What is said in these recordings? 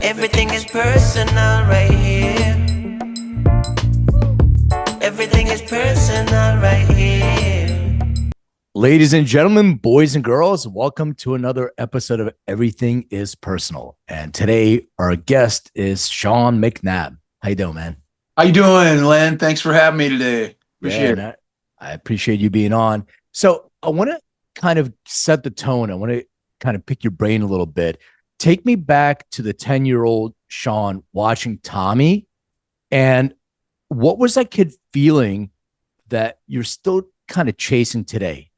Everything is personal right here. Everything is personal right here. Ladies and gentlemen, boys and girls, welcome to another episode of Everything is Personal. And today our guest is Sean McNabb. How you doing, man? How you doing, Len? Thanks for having me today. Appreciate it. Man, I appreciate you being on. So I want to kind of set the tone. I want to kind of pick your brain a little bit. Take me back to the 10-year-old Sean watching Tommy. And what was that kid feeling that you're still kind of chasing today?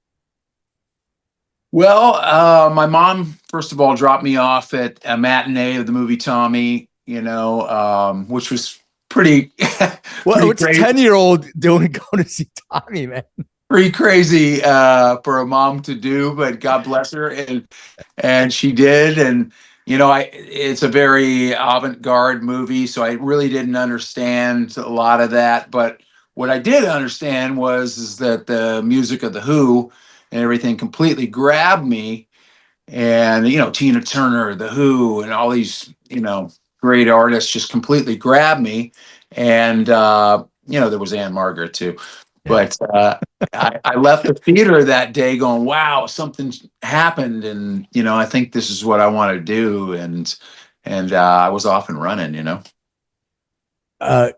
Well, my mom, first of all, dropped me off at a matinee of the movie Tommy, which was pretty, Well, what's a 10-year-old doing going to see Tommy, man? pretty crazy for a mom to do, but God bless her. And she did. And, it's a very avant-garde movie, so I really didn't understand a lot of that. But what I did understand is that the music of The Who and everything completely grabbed me. And, Tina Turner, The Who, and all these, great artists just completely grabbed me. And, there was Anne Margaret too. But I left the theater that day going, wow, something happened. And, I think this is what I want to do. And I was off and running,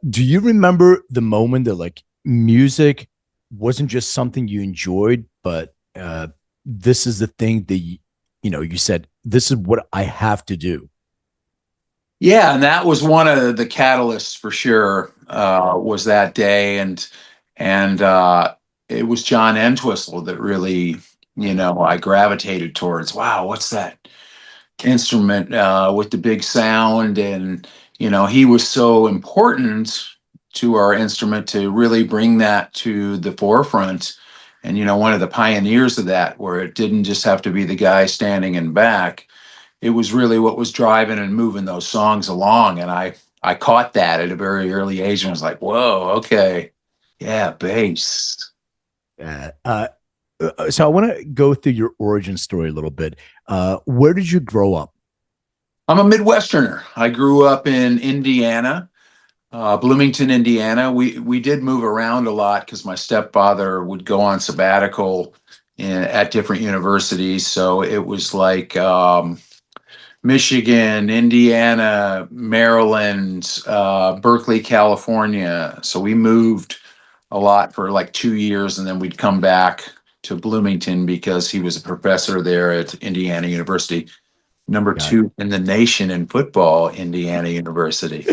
Do you remember the moment that like music wasn't just something you enjoyed, but this is the thing that, you said, this is what I have to do? Yeah. And that was one of the catalysts for sure, was that day. And it was John Entwistle that really, I gravitated towards. Wow, what's that instrument with the big sound? And, he was so important to our instrument to really bring that to the forefront. And, one of the pioneers of that, where it didn't just have to be the guy standing in back. It was really what was driving and moving those songs along. And I caught that at a very early age and was like, whoa, okay. Yeah, bass. So I want to go through your origin story a little bit. Where did you grow up? I'm a Midwesterner. I grew up in Indiana, Bloomington, Indiana. We did move around a lot because my stepfather would go on sabbatical at different universities. So it was like Michigan, Indiana, Maryland, Berkeley, California. So we moved a lot for like 2 years, and then we'd come back to Bloomington because he was a professor there at Indiana University, number 2 in the nation in football, Indiana University.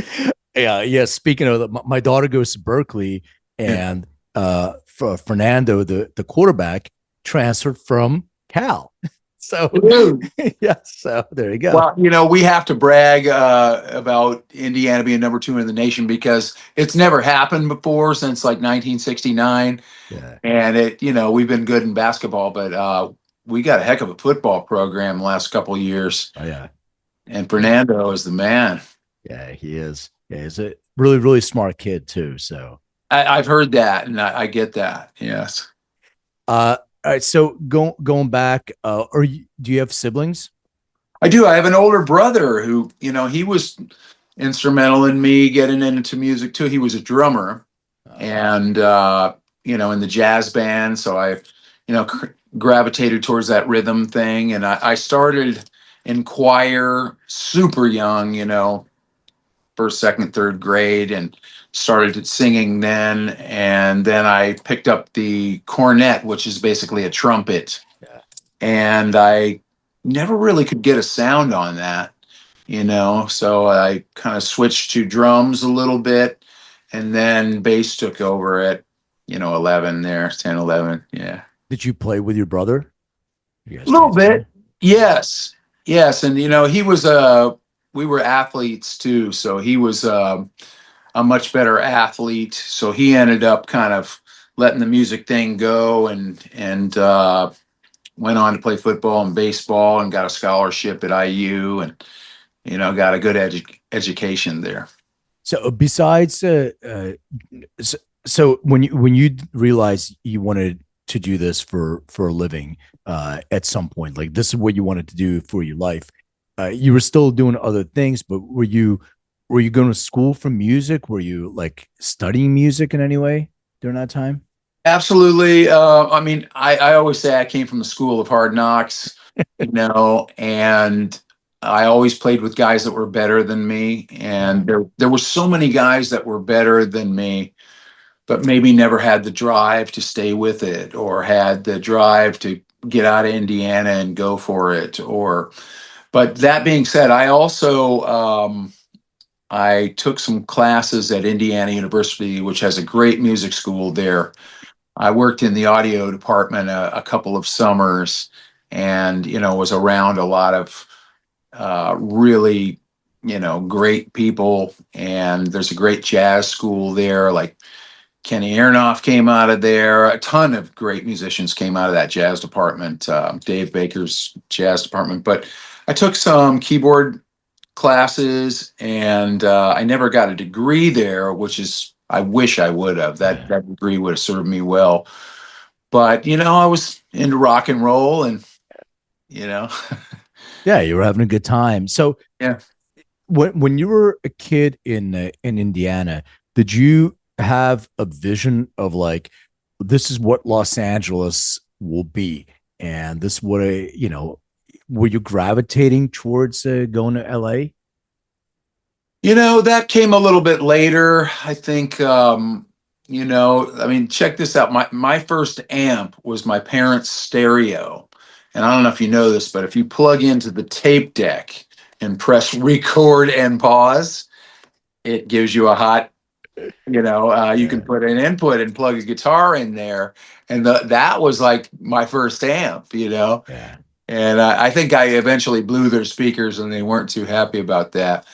Yeah. Speaking of that, my daughter goes to Berkeley, and Fernando, the quarterback, transferred from Cal. So so there you go. Well, we have to brag about Indiana being number 2 in the nation because it's never happened before since like 1969. Yeah. And we've been good in basketball, but we got a heck of a football program the last couple of years. Oh yeah. And Fernando is the man. Yeah, he is. Yeah, he's a really, really smart kid too. So I've heard that, and I get that. Yes. All right, so going back, do you have siblings? I do. I have an older brother who, he was instrumental in me getting into music too. He was a drummer, and in the jazz band. So I, gravitated towards that rhythm thing, and I started in choir super young, first, second, third grade, and started singing then. And then I picked up the cornet, which is basically a trumpet. Yeah. And I never really could get a sound on that, so I kind of switched to drums a little bit, and then bass took over at, 11 there, 10, 11. Yeah. Did you play with your brother? A little bit. Yes. And, he was we were athletes too. So he was a much better athlete. So he ended up kind of letting the music thing go and went on to play football and baseball and got a scholarship at IU and, got a good education there. So besides, so when you realized you wanted to do this for a living at some point, like this is what you wanted to do for your life, you were still doing other things, but were you going to school for music? Were you like studying music in any way during that time? Absolutely. I mean, I always say I came from the school of hard knocks, and I always played with guys that were better than me. And there were so many guys that were better than me, but maybe never had the drive to stay with it or had the drive to get out of Indiana and go for it. But that being said, I also, I took some classes at Indiana University, which has a great music school there. I worked in the audio department a couple of summers, and was around a lot of really great people. And there's a great jazz school there. Like Kenny Aronoff came out of there. A ton of great musicians came out of that jazz department, Dave Baker's jazz department. But I took some keyboard classes, and I never got a degree there, which is I wish I would have. That degree would have served me well. But I was into rock and roll, and you know, Yeah, you were having a good time. So yeah. when you were a kid in Indiana, did you have a vision of like this is what Los Angeles will be, and this what were you gravitating towards going to LA? That came a little bit later. I think, I mean, check this out. My first amp was my parents' stereo. And I don't know if you know this, but if you plug into the tape deck and press record and pause, it gives you a hot, you can put an input and plug a guitar in there. And that was like my first amp. Yeah. And I think I eventually blew their speakers and they weren't too happy about that.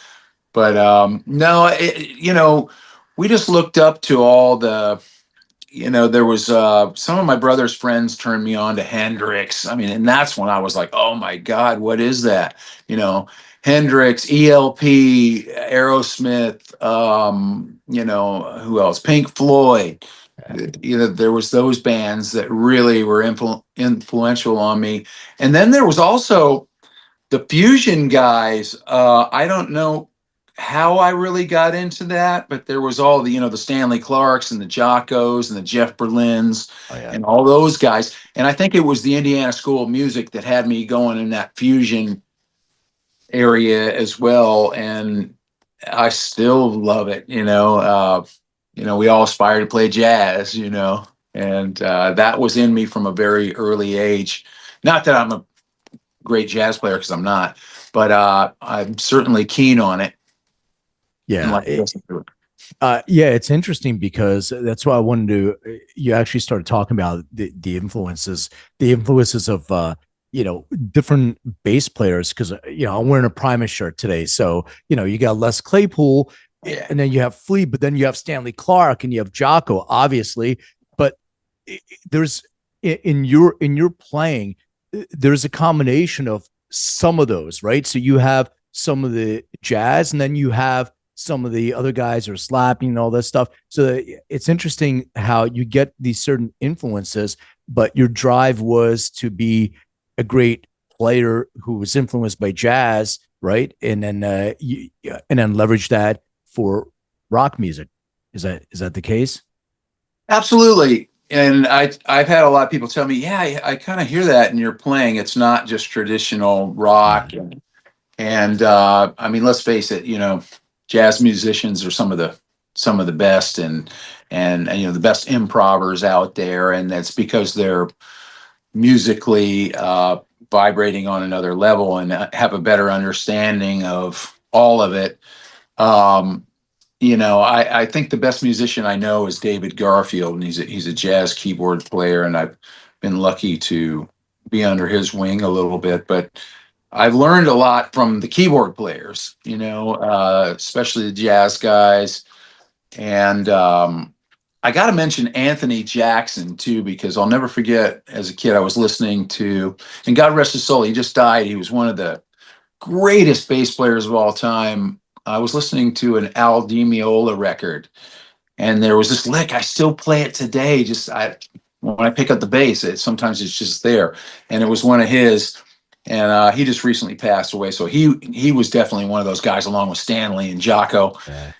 But no, we just looked up to all there was some of my brother's friends turned me on to Hendrix. I mean, and that's when I was like, oh my God, what is that? Hendrix, ELP, Aerosmith, who else? Pink Floyd. There was those bands that really were influential on me. And then there was also the fusion guys. I don't know how I really got into that, but there was all the Stanley Clarks and the Jacos and the Jeff Berlins Oh yeah. and all those guys. And I think it was the Indiana School of Music that had me going in that fusion area as well. And I still love it. We all aspire to play jazz. And that was in me from a very early age. Not that I'm a great jazz player, because I'm not, but I'm certainly keen on it. Yeah. Yeah, it's interesting because that's why I wanted to. You actually started talking about the influences of different bass players. Because I'm wearing a Primus shirt today, so you got Les Claypool, Yeah. and then you have Flea, but then you have Stanley Clarke and you have Jaco, obviously. But there's in your playing, there's a combination of some of those, right? So you have some of the jazz, and then you have some of the other guys are slapping and all that stuff. So it's interesting how you get these certain influences, but your drive was to be a great player who was influenced by jazz, right? And then leverage that for rock music. Is that the case? Absolutely. And I've had a lot of people tell me, yeah, I kind of hear that in your playing. It's not just traditional rock. And I mean, let's face it, jazz musicians are some of the best, and the best improvers out there, and that's because they're musically vibrating on another level and have a better understanding of all of it. I think the best musician I know is David Garfield, and he's a jazz keyboard player, and I've been lucky to be under his wing a little bit. But I've learned a lot from the keyboard players, especially the jazz guys. And I got to mention Anthony Jackson too, because I'll never forget as a kid, I was listening to, and God rest his soul, he just died. He was one of the greatest bass players of all time. I was listening to an Al Di Meola record, and there was this lick. I still play it today. When I pick up the bass, sometimes it's just there. And it was one of his. and he just recently passed away. So he was definitely one of those guys, along with Stanley and Jaco. Yeah.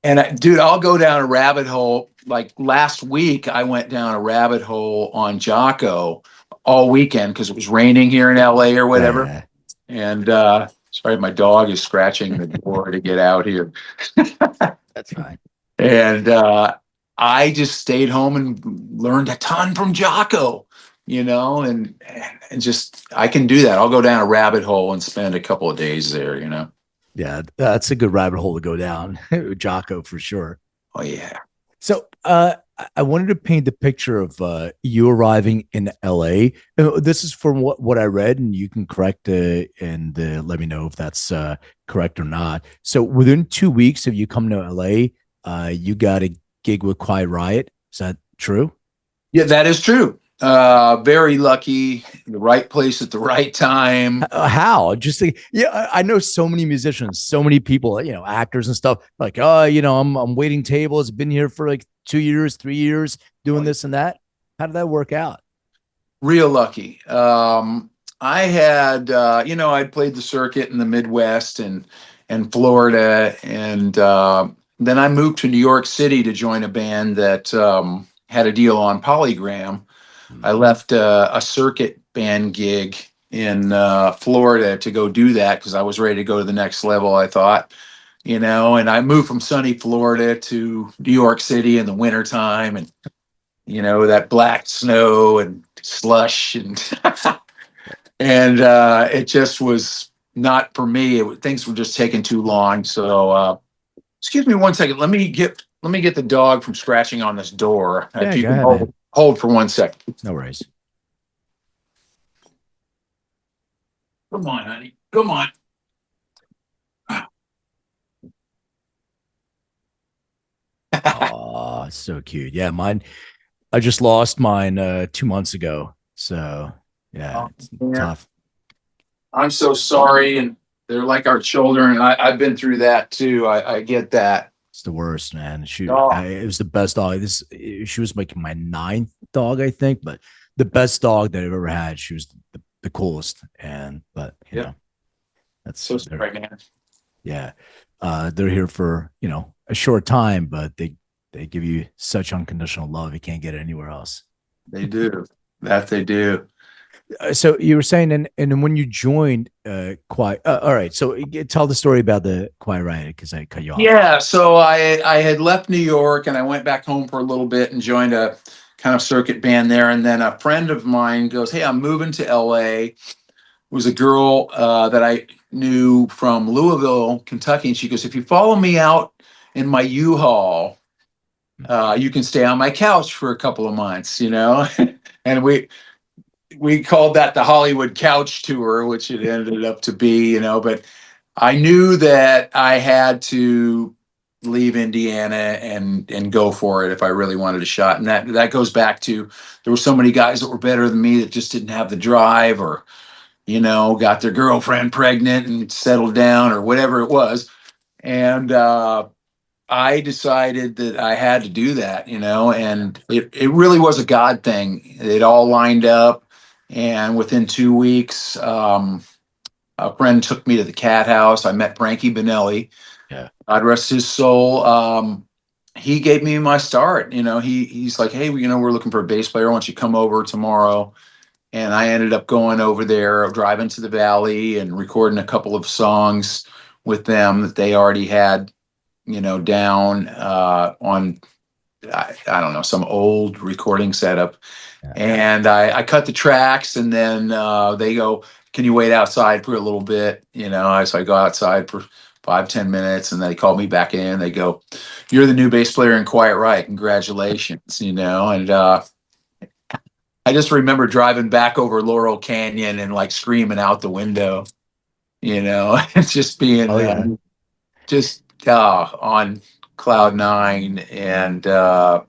And dude, I'll go down a rabbit hole. Like last week, I went down a rabbit hole on Jaco all weekend because it was raining here in LA or whatever. Yeah. And sorry, my dog is scratching the door to get out here. That's fine. And I just stayed home and learned a ton from Jaco, and just I can do that. I'll go down a rabbit hole and spend a couple of days there, Yeah, that's a good rabbit hole to go down. Jaco for sure. Oh yeah. So I wanted to paint the picture of you arriving in LA. This is from what I read, and you can correct and let me know if that's correct or not. So within 2 weeks of you coming to LA, you got a gig with Quiet Riot. Is that true? Yeah, that is true. Very lucky, the right place at the right time. How? Just think, yeah, I know so many musicians, so many people, actors and stuff. Like, oh, I'm waiting tables. Been here for like 2 years, 3 years, doing this and that. How did that work out? Real lucky. I had, I'd played the circuit in the Midwest and Florida, and then I moved to New York City to join a band that had a deal on Polygram. I left a circuit band gig in Florida to go do that because I was ready to go to the next level, I thought, and I moved from sunny Florida to New York City in the wintertime, and, that black snow and slush and and it just was not for me. Things were just taking too long. So excuse me 1 second. Let me get the dog from scratching on this door. Yeah, If you go can ahead, man. hold for 1 second. No worries. Come on, honey. Come on. Oh, so cute. Yeah, mine. I just lost mine 2 months ago. So yeah, Oh, it's yeah. tough. I'm so sorry, and they're like our children. I've been through that too. I get that. It's the worst, man. Oh. It was the best dog. She was like my 9th dog, I think, but the best dog that I've ever had. She was the coolest. But you Yep. know, that's So sorry, man. yeah. They're here for, a short time, but they give you such unconditional love. You can't get it anywhere else. They do. That they do. So you were saying, and then when you joined Quiet, all right. So tell the story about the Quiet Riot because I cut you off. Yeah, so I had left New York and I went back home for a little bit and joined a kind of circuit band there. And then a friend of mine goes, "Hey, I'm moving to LA." It was a girl that I knew from Louisville, Kentucky, and she goes, "If you follow me out in my U-Haul, you can stay on my couch for a couple of months," and we called that the Hollywood Couch Tour, which it ended up to be, but I knew that I had to leave Indiana and go for it if I really wanted a shot. And that goes back to, there were so many guys that were better than me that just didn't have the drive, or, got their girlfriend pregnant and settled down or whatever it was. And I decided that I had to do that, and it really was a God thing. It all lined up. And within 2 weeks, a friend took me to the Cat House. I met Frankie Benelli. Yeah. God rest his soul. He gave me my start. He's like, "Hey, we're looking for a bass player. Why don't you come over tomorrow?" And I ended up going over there, driving to the Valley and recording a couple of songs with them that they already had, down on, I don't know, some old recording setup. Yeah. And I cut the tracks, and then they go, "Can you wait outside for a little bit?" So I go outside for 5-10 minutes, and they call me back in. They go, "You're the new bass player in Quiet Riot. Congratulations." And I just remember driving back over Laurel Canyon and like screaming out the window, it's just being just on cloud nine. And I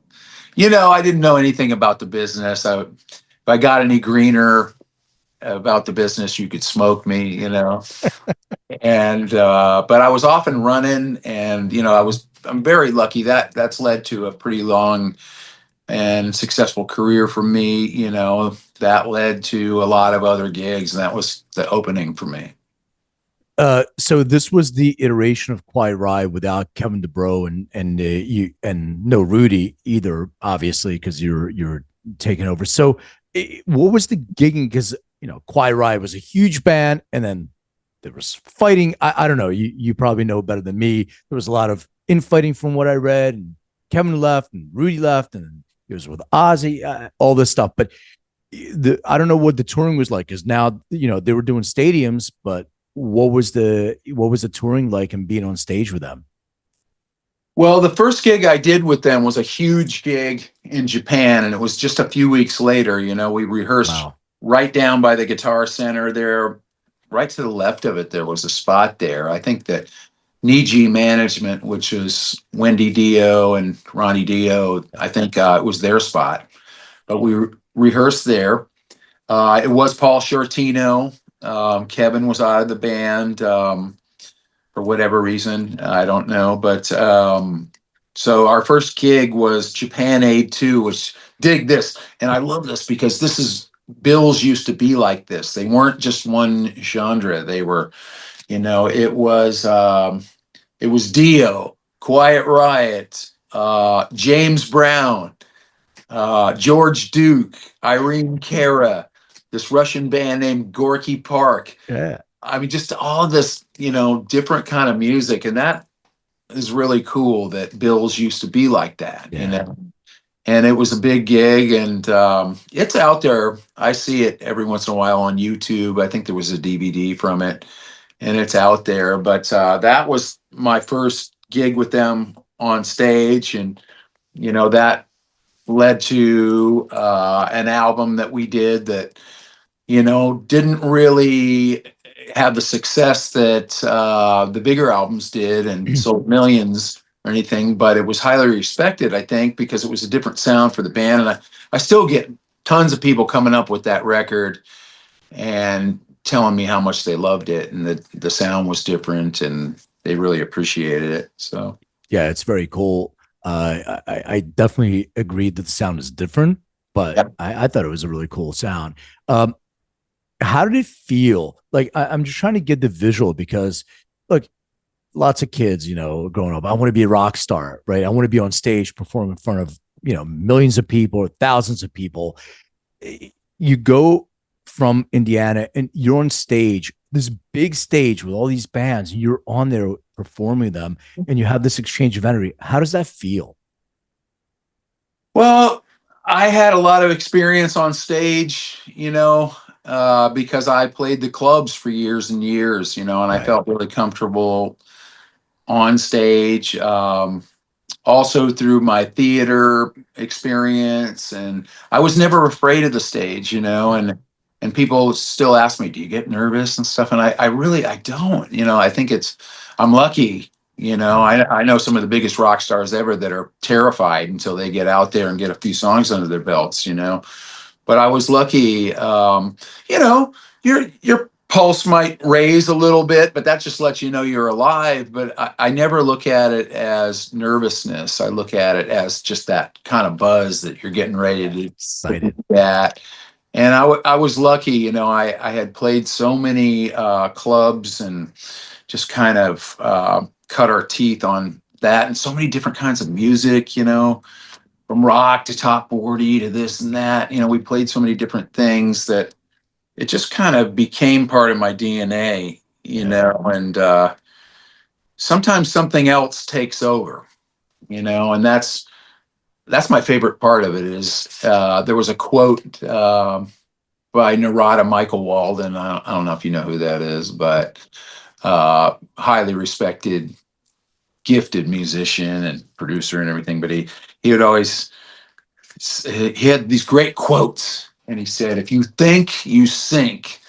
didn't know anything about the business. If I got any greener about the business, you could smoke me, and but I was off and running, and I'm very lucky that that's led to a pretty long and successful career for me, that led to a lot of other gigs, and that was the opening for me. So this was the iteration of Quiet Riot without Kevin DeBro and you and no Rudy either, obviously, because you're taking over. So what was the gigging? Because Quiet Riot was a huge band, and then there was fighting. I don't know. You probably know better than me. There was a lot of infighting from what I read, and Kevin left, and Rudy left, and it was with Ozzy, all this stuff. But I don't know what the touring was like, because now they were doing stadiums, but what was the touring like and being on stage with them? Well, the first gig I did with them was a huge gig in Japan, and it was just a few weeks later. We rehearsed right down by the Guitar Center there, right to the left of it. There was a spot there. I think that Niji Management, which was Wendy Dio and Ronnie Dio, I think it was their spot. But we rehearsed there. It was Paul Shortino. Kevin was out of the band for whatever reason. I don't know. But so our first gig was Japan Aid 2, which dig this. And I love this because Bills used to be like this. They weren't just one genre. They were, it was Dio, Quiet Riot, James Brown, George Duke, Irene Cara, this Russian band named Gorky Park. Yeah. I mean, just all this, different kind of music. And that is really cool that Bills used to be like that, And it was a big gig, and it's out there. I see it every once in a while on YouTube. I think there was a DVD from it, and it's out there. But that was my first gig with them on stage, and that led to an album that we did that didn't really have the success that the bigger albums did and sold millions or anything, but it was highly respected, I think, because it was a different sound for the band. And I still get tons of people coming up with that record and telling me how much they loved it, and that the sound was different and they really appreciated it. So yeah, it's very cool. I definitely agreed that the sound is different, but yep. I thought it was a really cool sound. How did it feel? Like, I'm just trying to get the visual, because look, lots of kids, growing up, I want to be a rock star, right? I want to be on stage, perform in front of, millions of people or thousands of people. You go from Indiana and you're on stage, this big stage with all these bands, and you're on there performing them, and you have this exchange of energy. How does that feel? Well, I had a lot of experience on stage, because I played the clubs for years and years, and I felt really comfortable on stage. Also through my theater experience, and I was never afraid of the stage, and people still ask me, do you get nervous and stuff? And I really don't. I think I'm lucky. I know some of the biggest rock stars ever that are terrified until they get out there and get a few songs under their belts, But I was lucky. Your pulse might raise a little bit, but that just lets you know you're alive. But I never look at it as nervousness. I look at it as just that kind of buzz that you're getting ready to Excited. that. And I was lucky, I had played so many clubs and just kind of cut our teeth on that, and so many different kinds of music, from rock to top 40 to this and that. We played so many different things that it just kind of became part of my DNA, and sometimes something else takes over, and that's my favorite part of it. Is there was a quote by Narada Michael Walden. I don't know if you know who that is, but highly respected, gifted musician and producer and everything. But he would always, he had these great quotes, and he said, if you think, you sink,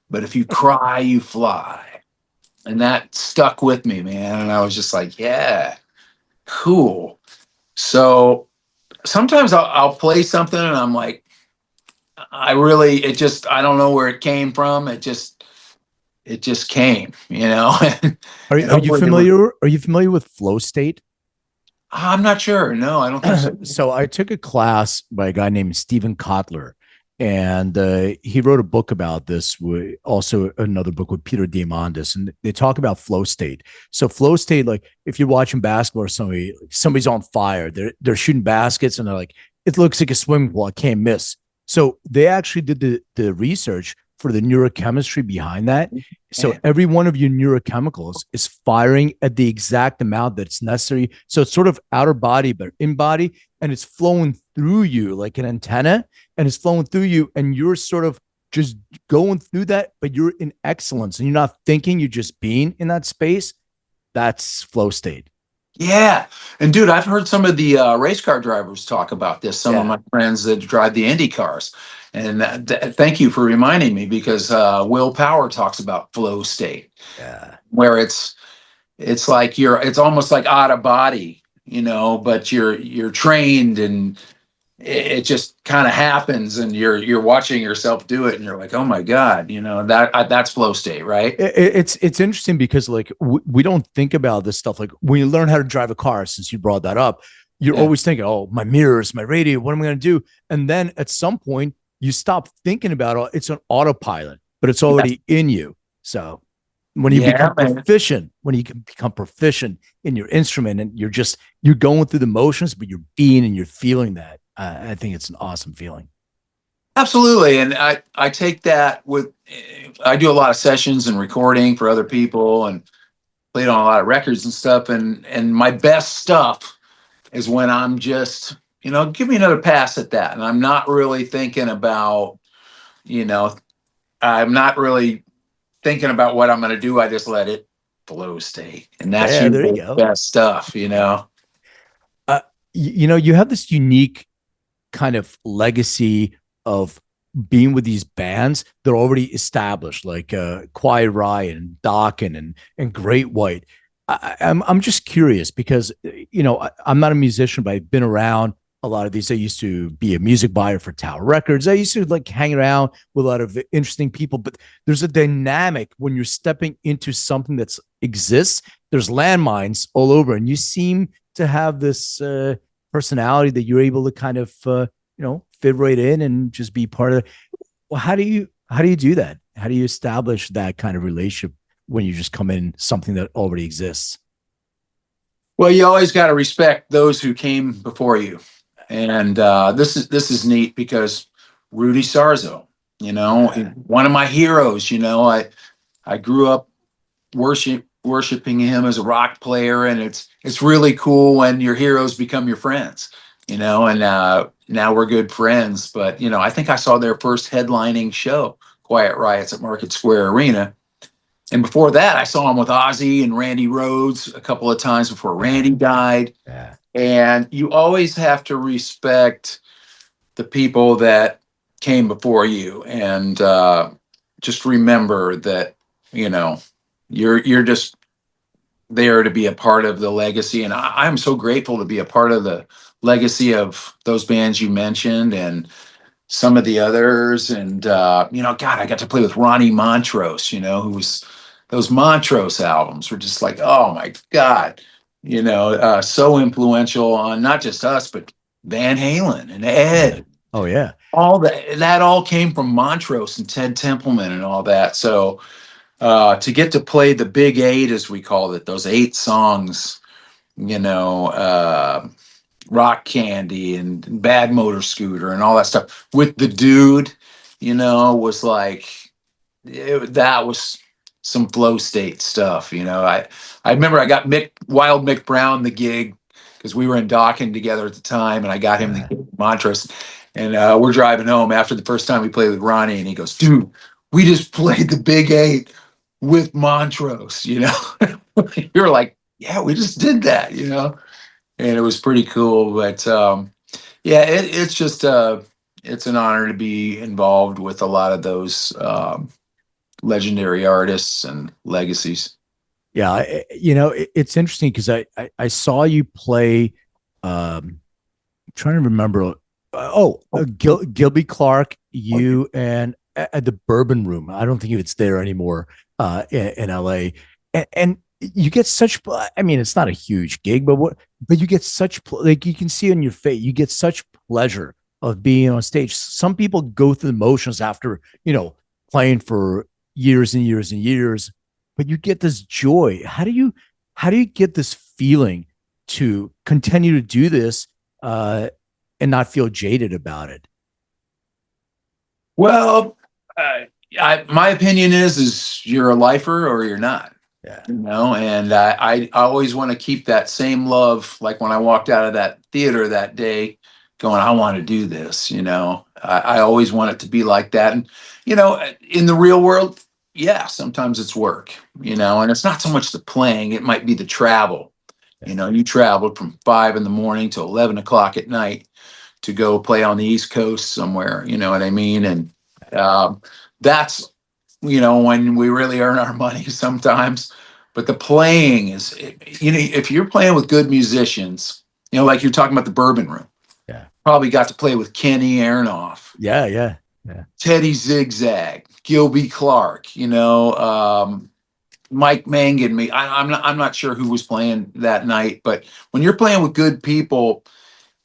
but if you cry, you fly. And that stuck with me, man. And I was just like, yeah, cool. So sometimes I'll play something and I'm like, I don't know where it came from. It just came, Are you familiar with flow state? I'm not sure. No, I don't think so. So I took a class by a guy named Stephen Kotler, and he wrote a book about this. Also, another book with Peter Diamandis, and they talk about flow state. So flow state, like if you're watching basketball or somebody's on fire, they're shooting baskets, and they're like, it looks like a swimming pool, I can't miss. So they actually did the research for the neurochemistry behind that. So every one of your neurochemicals is firing at the exact amount that's necessary. So it's sort of outer body, but in body, and it's flowing through you like an antenna, and it's flowing through you, and you're sort of just going through that, but you're in excellence and you're not thinking, you're just being in that space. That's flow state. Yeah. And dude, I've heard some of the race car drivers talk about this, some of my friends that drive the Indy cars. And thank you for reminding me, because Will Power talks about flow state, where it's like it's almost like out of body, but you're trained, and it just kind of happens, and you're watching yourself do it, and you're like, oh my God, that's flow state, right? It's interesting because like we don't think about this stuff. Like when you learn how to drive a car, since you brought that up, you're always thinking, oh, my mirrors, my radio, what am I going to do? And then at some point you stop thinking about it. It's an autopilot, but it's already in you. So when you become proficient in your instrument, and you're going through the motions, but you're being and you're feeling that. I think it's an awesome feeling. Absolutely. And I take that I do a lot of sessions and recording for other people, and played on a lot of records and stuff. And my best stuff is when I'm just, give me another pass at that. And I'm not really thinking about, I'm not really thinking about what I'm going to do. I just let it flow state. And that's your best stuff, you have this unique kind of legacy of being with these bands that are already established, like Quiet Riot and Dokken and Great White. I'm just curious because I'm not a musician, but I've been around a lot of these. I used to be a music buyer for Tower Records. I used to like hang around with a lot of interesting people, but there's a dynamic when you're stepping into something that exists. There's landmines all over, and you seem to have this personality that you're able to kind of fit right in and just be part of it. Well, how do you do that? How do you establish that kind of relationship when you just come in something that already exists? Well, you always got to respect those who came before you. And this is neat because Rudy Sarzo, one of my heroes. I grew up worshiping him as a rock player, and it's really cool when your heroes become your friends, and now we're good friends. But I think I saw their first headlining show, Quiet Riots, at Market Square Arena. And before that, I saw him with Ozzy and Randy Rhoads a couple of times before Randy died. Yeah. And you always have to respect the people that came before you, and just remember that you're just there to be a part of the legacy. And I'm so grateful to be a part of the legacy of those bands you mentioned and some of the others. And God, I got to play with Ronnie Montrose, who was, those Montrose albums were just like, oh my God, so influential on not just us, but Van Halen and Ed. Oh yeah. All that all came from Montrose and Ted Templeman and all that. So to get to play the Big Eight, as we called it, those 8 songs, Rock Candy and Bad Motor Scooter and all that stuff with the dude, was like, that was some flow state stuff. I remember I got Wild Mick Brown the gig because we were in Dokken together at the time, and I got him the gig at Montrose. And we're driving home after the first time we played with Ronnie, and he goes, dude, we just played the Big Eight with Montrose, You're like, yeah, we just did that, and it was pretty cool. But it's just it's an honor to be involved with a lot of those legendary artists and legacies. Yeah, it's interesting because I saw you play. I'm trying to remember. Gilby Clarke, you and at the Bourbon Room. I don't think it's there anymore in LA. And you get such, I mean, it's not a huge gig, but you get such, like, you can see on your face, you get such pleasure of being on stage. Some people go through the motions after, playing for years and years and years, but you get this joy. How do you get this feeling to continue to do this, and not feel jaded about it? Well, my opinion is you're a lifer or you're not. Yeah. And I always want to keep that same love. Like when I walked out of that theater that day, going, I want to do this. I always want it to be like that. And in the real world, yeah, sometimes it's work. And it's not so much the playing; it might be the travel. You traveled from 5 in the morning to 11 o'clock at night to go play on the East Coast somewhere. You know what I mean? And that's when we really earn our money sometimes. But the playing is, if you're playing with good musicians, like you're talking about the Bourbon Room, Yeah. probably got to play with Kenny Aronoff, Yeah. Yeah. Yeah. Teddy Zigzag, Gilby Clarke, Mike Mangan. I'm not sure who was playing that night, but when you're playing with good people,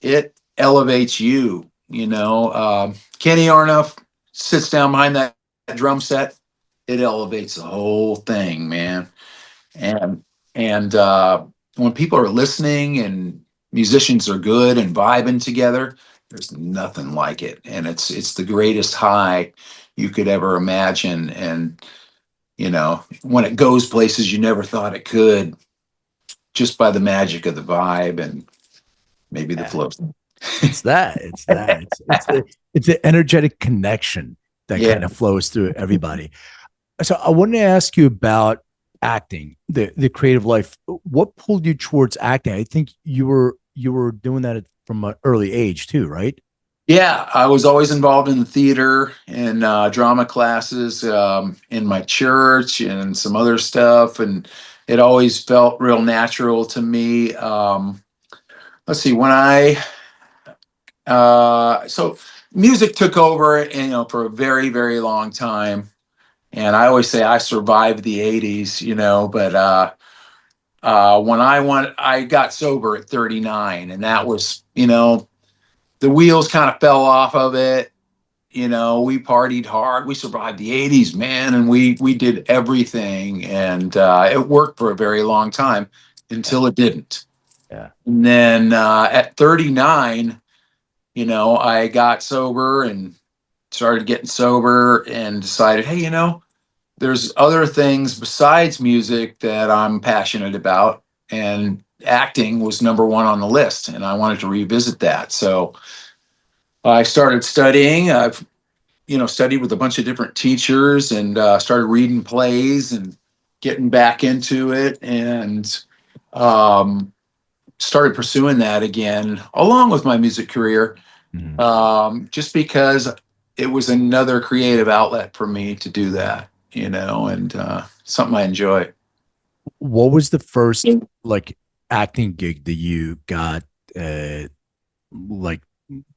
it elevates you. Kenny Aronoff sits down behind that drum set, it elevates the whole thing, man. And when people are listening and musicians are good and vibing together, there's nothing like it, and it's the greatest high you could ever imagine. And when it goes places you never thought it could, just by the magic of the vibe and maybe the Yeah. flow. It's that. It's that. It's the energetic connection that Yeah. kind of flows through everybody. So I wanted to ask you about acting, the creative life. What pulled you towards acting? I think you were doing that from an early age too, right? Yeah, I was always involved in the theater and drama classes in my church and some other stuff, and it always felt real natural to me. Let's see, when so music took over, and, for a very, very long time, and I always say I survived the '80s, but when I got sober at 39, and that was, the wheels kind of fell off of it. We partied hard. We survived the '80s, man, and we did everything, and it worked for a very long time Yeah. until it didn't. Yeah. And then at 39, I got sober and started getting sober and decided, hey, there's other things besides music that I'm passionate about, and acting was number one on the list, and I wanted to revisit that. So I started studying. I've studied with a bunch of different teachers, and started reading plays and getting back into it, and started pursuing that again along with my music career, Mhm. just because it was another creative outlet for me to do that, and something I enjoy. What was the first like acting gig that you got? Like,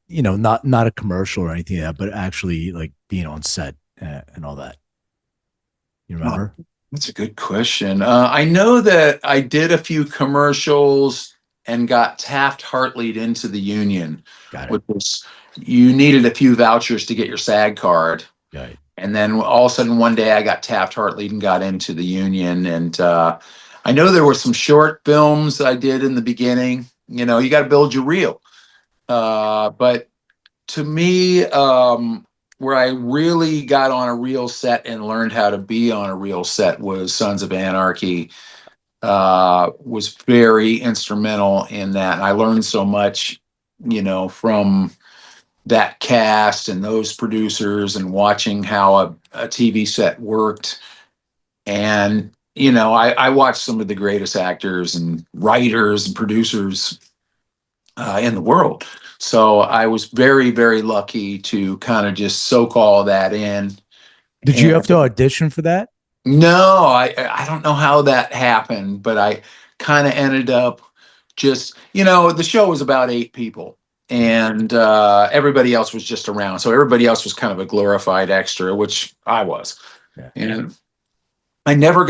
not a commercial or anything like that, but actually like being on set, and all that. You remember? That's a good question. I know that I did a few commercials and got Taft-Hartley'd into the union, Got it. which was you needed a few vouchers to get your SAG card. Got it. And then all of a sudden one day I got Taft-Hartley'd and got into the union. And I know there were some short films I did in the beginning. You got to build your reel. But to me, where I really got on a real set and learned how to be on a real set was Sons of Anarchy. Was very instrumental in that. And I learned so much, from that cast and those producers, and watching how a TV set worked. And, I watched some of the greatest actors and writers and producers in the world. So I was very, very lucky to kind of just soak all that in. Did you And have to audition for that? no, I don't know how that happened, but I kind of ended up just, the show was about 8 people, and everybody else was just around. So everybody else was kind of a glorified extra, which I was. Yeah. And I never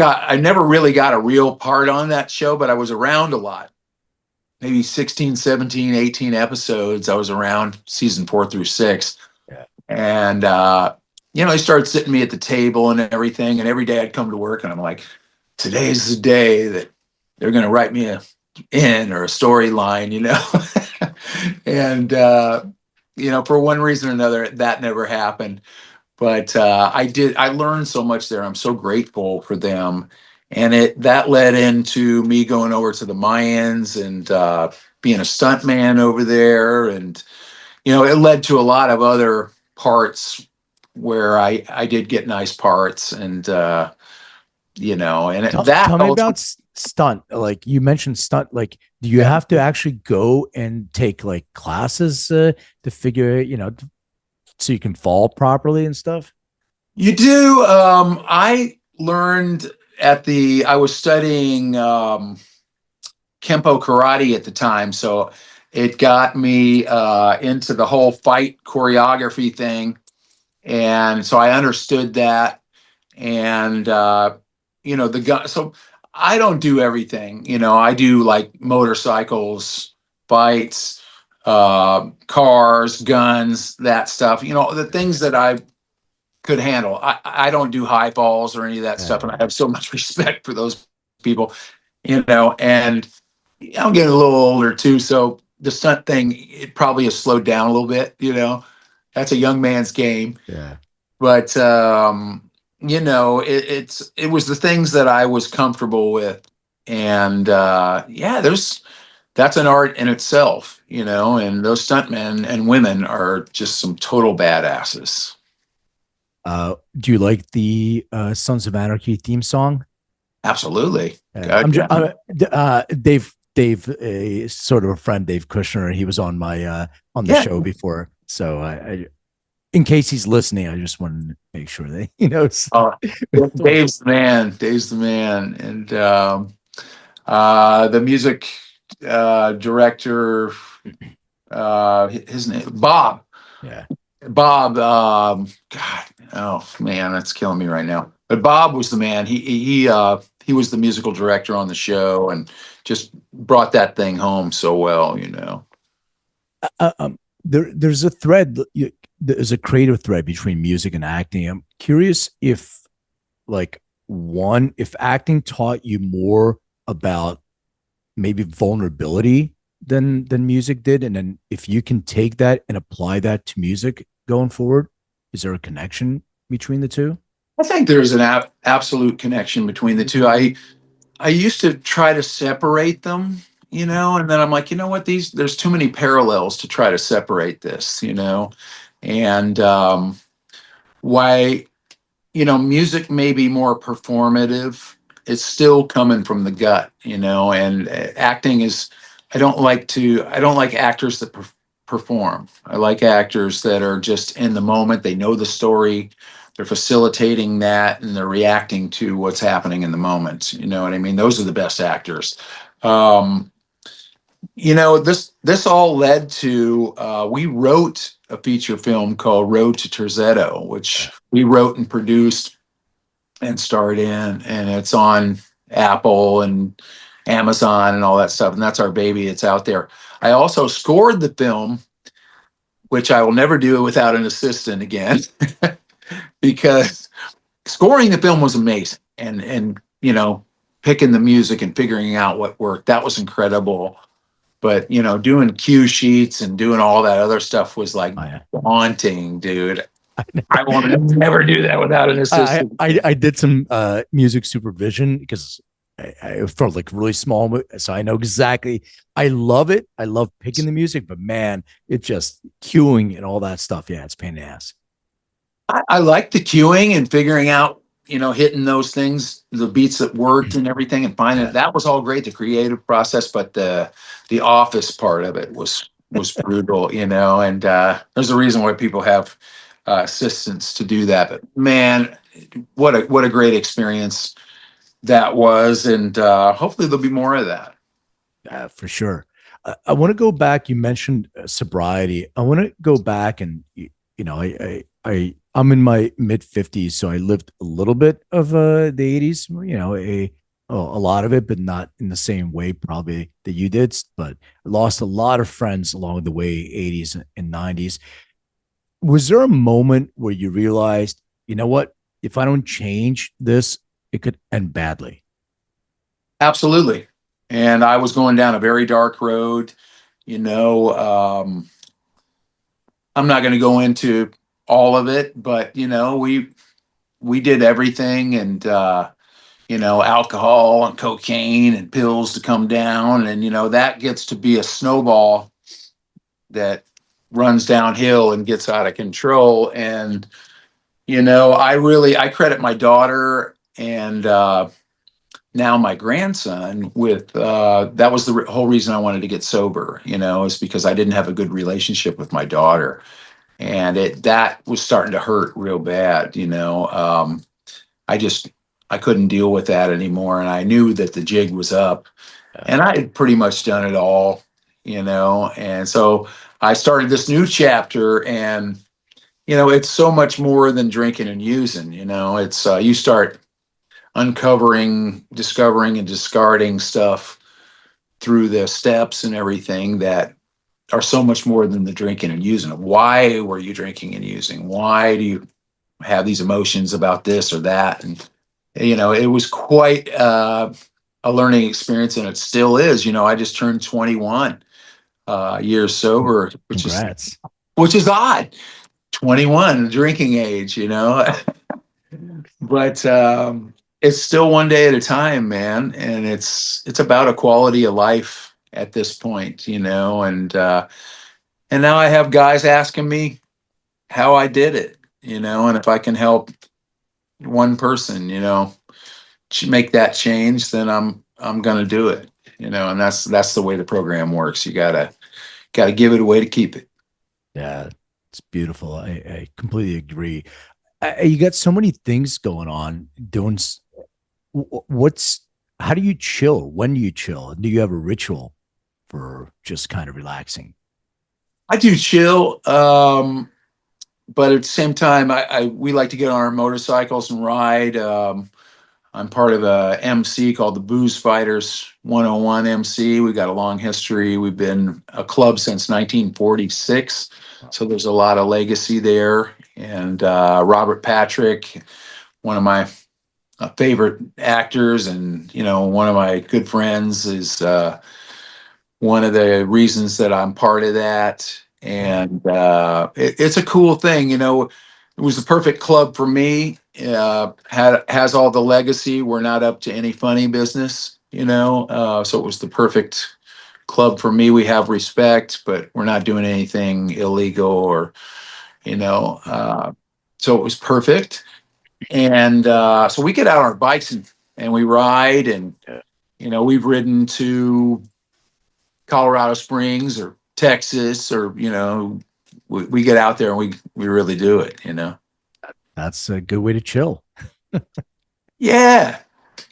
really got a real part on that show, but I was around a lot. Maybe 16, 17, 18 episodes. I was around season 4 through 6. Yeah. And, they started sitting me at the table and everything. And every day I'd come to work and I'm like, today's the day that they're going to write me in or a storyline, and, for one reason or another, that never happened. But I learned so much there. I'm so grateful for them. And that led into me going over to the Mayans and being a stunt man over there. And, it led to a lot of other parts where I did get nice parts. And, Tell me about stunt. Like you mentioned stunt, like, do you have to actually go and take like classes to figure, so you can fall properly and stuff? You do. I learned I was studying Kempo karate at the time. So it got me into the whole fight choreography thing. And so I understood that. And, the gun. So I don't do everything. I do like motorcycles, bikes, cars, guns, that stuff, the things that I could handle. I don't do high falls or any of that stuff. And I have so much respect for those people, and I'm getting a little older too. So the stunt thing, it probably has slowed down a little bit, that's a young man's game. Yeah. But, it was the things that I was comfortable with. And, that's an art in itself, and those stuntmen and women are just some total badasses. Do you like the Sons of Anarchy theme song? Absolutely. Dave, sort of a friend, Dave Kushner. He was on my on the show before, so I, in case he's listening, I just wanted to make sure that he knows. Dave's the man. Dave's the man, and the music director, his name Bob. Yeah. Bob, God, oh man, that's killing me right now. But Bob was the man. He was the musical director on the show and just brought that thing home so well, There's a thread. There's a creative thread between music and acting. I'm curious if acting taught you more about maybe vulnerability than music did, and then if you can take that and apply that to music going forward, is there a connection between the two? I think there's an absolute connection between the two. I used to try to separate them, and then I'm like, what, there's too many parallels to try to separate this, and why, music may be more performative. It's still coming from the gut, and acting is, I don't like actors that perform. I like actors that are just in the moment. They know the story. They're facilitating that and they're reacting to what's happening in the moment. You know what I mean? Those are the best actors. This all led to, we wrote a feature film called Road to Terzetto, which we wrote and produced and starred in, and it's on Apple and Amazon and all that stuff. And that's our baby. It's out there. I also scored the film, which I will never do without an assistant again, because scoring the film was amazing. And picking the music and figuring out what worked, that was incredible. But, doing cue sheets and doing all that other stuff was like daunting, dude. I will never do that without an assistant. I did some music supervision because I from like really small, so I know exactly. I love it. I love picking the music, but man, it just cueing and all that stuff. Yeah, it's a pain in the ass. I like the cueing and figuring out, hitting those things, the beats that worked and everything, and finding that was all great, the creative process, but the office part of it was brutal, and there's a reason why people have assistants to do that. But man, what a great experience that was, and hopefully there'll be more of that. For sure. I want to go back. You mentioned sobriety. I want to go back and I'm in my mid 50s, so I lived a little bit of the 80s, a lot of it, but not in the same way probably that you did. But I lost a lot of friends along the way, 80s and 90s. Was there a moment where you realized, you know what, if I don't change this, it could end badly? Absolutely. And I was going down a very dark road. You know, I'm not going to go into all of it, but we did everything, and alcohol and cocaine and pills to come down, and that gets to be a snowball that runs downhill and gets out of control. And I credit my daughter and now my grandson with that was the whole reason I wanted to get sober, is because I didn't have a good relationship with my daughter, and that was starting to hurt real bad. I just I couldn't deal with that anymore, and I knew that the jig was up, and I had pretty much done it all, and so I started this new chapter. And it's so much more than drinking and using. It's you start uncovering, discovering, and discarding stuff through the steps and everything that are so much more than the drinking and using. Why were you drinking and using? Why do you have these emotions about this or that? And it was quite a learning experience, and it still is. I just turned 21 years sober, Congrats. which is odd. 21, drinking age, but it's still one day at a time, man. And it's about a quality of life at this point, and now I have guys asking me how I did it, and if I can help one person, make that change, then I'm going to do it, and that's the way the program works. You gotta give it away to keep it. Yeah, it's beautiful. I completely agree. You got so many things going on. How do you chill? When do you chill? Do you have a ritual for just kind of relaxing? I do chill, but at the same time, we like to get on our motorcycles and ride. I'm part of a MC called the Booze Fighters 101 MC. We got a long history. We've been a club since 1946, so there's a lot of legacy there. And Robert Patrick, one of my favorite actors, and one of my good friends, is one of the reasons that I'm part of that. And it's a cool thing. It was the perfect club for me. Has all the legacy. We're not up to any funny business, so it was the perfect club for me. We have respect, but we're not doing anything illegal or, so it was perfect. And so we get out on our bikes and we ride, and we've ridden to Colorado Springs or Texas, or we get out there and we really do it. That's a good way to chill. Yeah,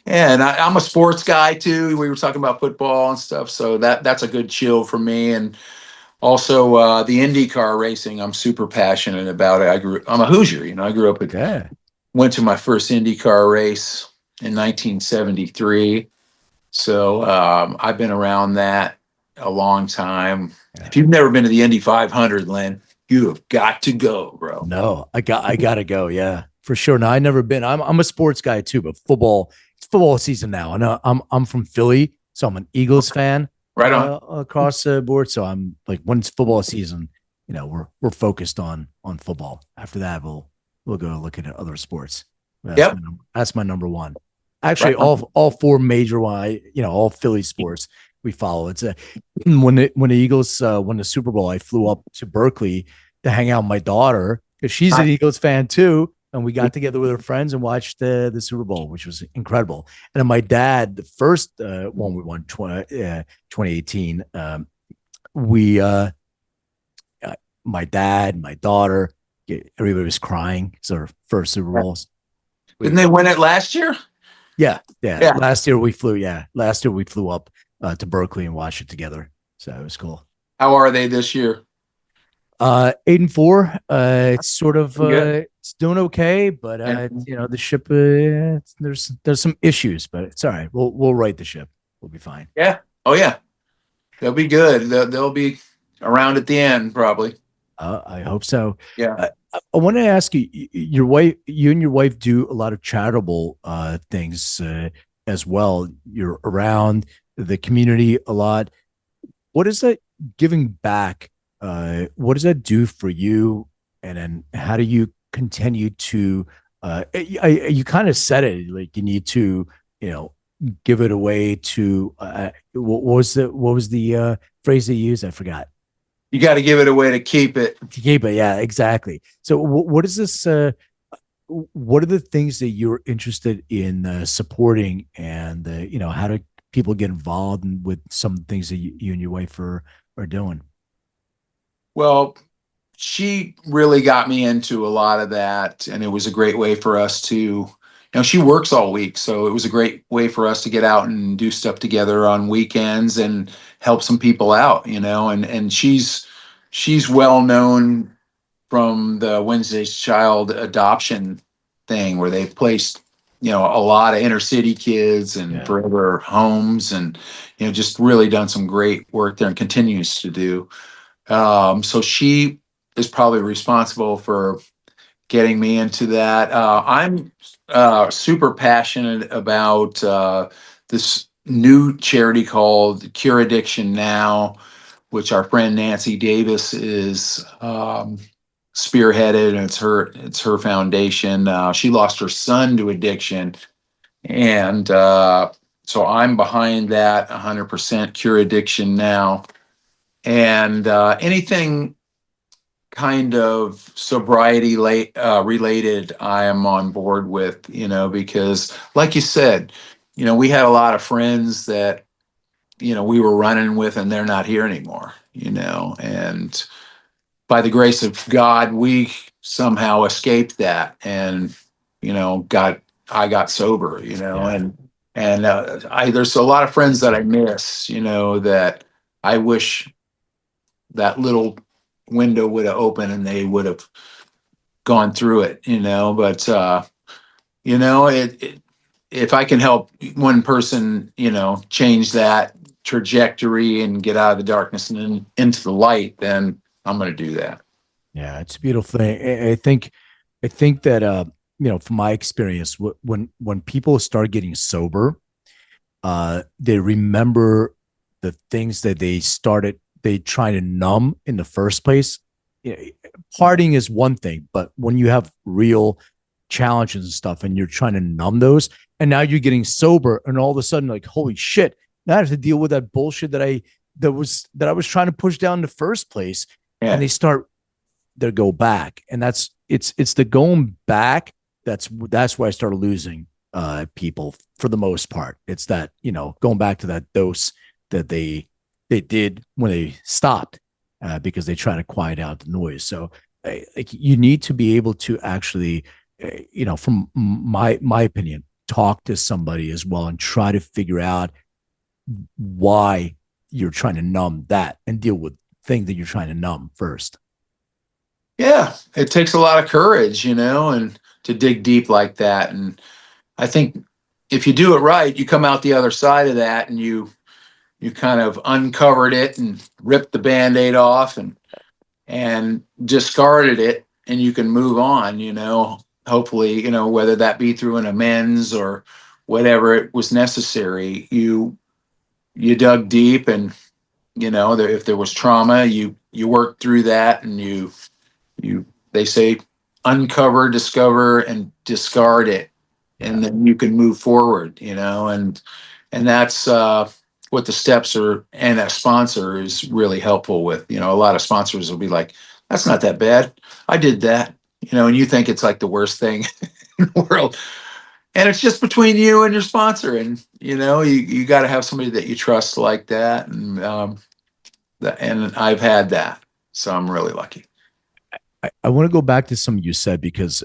and I'm a sports guy too. We were talking about football and stuff, so that's a good chill for me. And also the IndyCar racing, I'm super passionate about it. I'm a Hoosier. I grew up went to my first IndyCar race in 1973. So I've been around that a long time. Yeah. If you've never been to the Indy 500, Len, you have got to go, bro. No, I gotta go. Yeah, for sure. No, I never been. I'm a sports guy too, but it's football season now. I know I'm from Philly, so I'm an Eagles fan. Right on. Across the board. So I'm like, when it's football season, we're focused on football. After that, we'll go look at other sports. That's my number one. Actually, right, all four major one, all Philly sports we follow. It's when the Eagles won the Super Bowl, I flew up to Berkeley to hang out with my daughter because she's an Eagles fan too, and we got together with her friends and watched the Super Bowl, which was incredible. And then my dad, the first one we won 2018, my dad, my daughter, everybody was crying. It's our first Super Bowls. Didn't they win it last year? Yeah. Last year we flew up to Berkeley and watched it together. So it was cool. How are they this year? 8 and 4. It's sort of Good. it's doing okay, but And you know, the ship there's some issues, but it's all right. We'll right the ship. We'll be fine. yeah. Oh yeah. They'll be good. They'll be around at the end, probably. I hope so. Yeah. I want to ask you, your wife, you and your wife do a lot of charitable things as well. You're around the community a lot. What is that giving back? What does that do for you? And then how do you continue to? You kind of said it, like you need to, you know, give it away to. What was the phrase they used? I forgot. You got to give it away to keep it. To keep it, yeah, exactly. So, what is this? What are the things that you're interested in supporting, and you know, how do people get involved with some things that you and your wife are doing? Well, she really got me into a lot of that, and it was a great way for us to, she works all week, so it was a great way for us to get out and do stuff together on weekends and help some people out, and she's well known from the Wednesday's Child adoption thing where they've placed, a lot of inner city kids and Yeah, forever homes and, just really done some great work there and continues to do. So she is probably responsible for getting me into that. I'm super passionate about this new charity called Cure Addiction Now, which our friend Nancy Davis is spearheaded, and it's her foundation. She lost her son to addiction, and so I'm behind that 100%. Cure Addiction Now, and anything kind of sobriety related, I am on board with, because like you said, we had a lot of friends that, we were running with and they're not here anymore, and by the grace of God, we somehow escaped that and, I got sober, yeah, and there's a lot of friends that I miss, that I wish that little window would have opened and they would have gone through it, but if I can help one person, change that trajectory and get out of the darkness and into the light, then I'm going to do that. yeah. It's a beautiful thing. I think that you know, from my experience, when people start getting sober, they remember the things that they try to numb in the first place. You know, partying is one thing, but when you have real challenges and stuff and you're trying to numb those, and now you're getting sober, and all of a sudden, like, holy shit, now I have to deal with that bullshit that I was trying to push down in the first place. And Yeah. they go back. And it's the going back that's where I started losing people for the most part. It's that, going back to that dose that they did when they stopped, because they try to quiet out the noise. So like, you need to be able to actually, from my opinion, talk to somebody as well and try to figure out why you're trying to numb that and deal with things that you're trying to numb first. Yeah. It takes a lot of courage, and to dig deep like that. And I think if you do it right, you come out the other side of that and you kind of uncovered it and ripped the Band-Aid off and discarded it, and you can move on, hopefully, whether that be through an amends or whatever it was necessary. You dug deep, and if there was trauma, you worked through that, and they say uncover, discover, and discard it, and then you can move forward, and that's what the steps are, and a sponsor is really helpful with. A lot of sponsors will be like, that's not that bad, I did that, and you think it's like the worst thing in the world, and it's just between you and your sponsor, and you got to have somebody that you trust like that, and I've had that, so I'm really lucky. I want to go back to something you said, because